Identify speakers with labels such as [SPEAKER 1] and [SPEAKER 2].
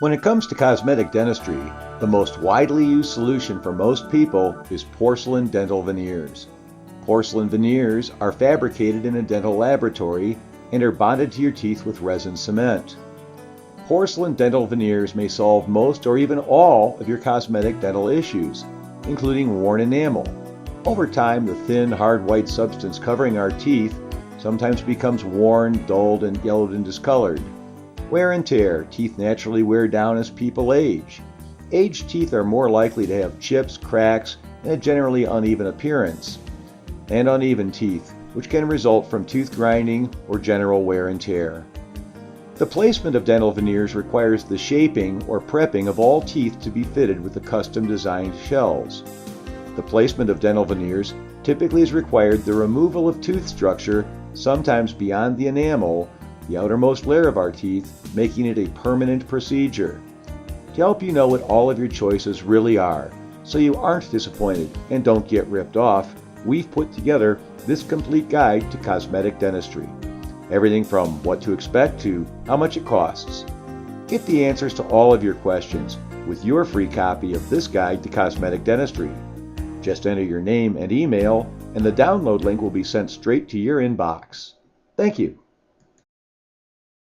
[SPEAKER 1] When it comes to cosmetic dentistry, the most widely used solution for most people is porcelain dental veneers. Porcelain veneers are fabricated in a dental laboratory and are bonded to your teeth with resin cement. Porcelain dental veneers may solve most or even all of your cosmetic dental issues, including worn enamel. Over time, the thin, hard white substance covering our teeth sometimes becomes worn, dulled, and yellowed and discolored. Wear and tear. Teeth naturally wear down as people age. Aged teeth are more likely to have chips, cracks, and a generally uneven appearance. And uneven teeth, which can result from tooth grinding or general wear and tear. The placement of dental veneers requires the shaping or prepping of all teeth to be fitted with the custom designed shells. The placement of dental veneers typically has required the removal of tooth structure, sometimes beyond the enamel, the outermost layer of our teeth, making it a permanent procedure. To help you know what all of your choices really are, so you aren't disappointed and don't get ripped off, we've put together this complete guide to cosmetic dentistry. Everything from what to expect to how much it costs. Get the answers to all of your questions with your free copy of this guide to cosmetic dentistry. Just enter your name and email, and the download link will be sent straight to your inbox. Thank you.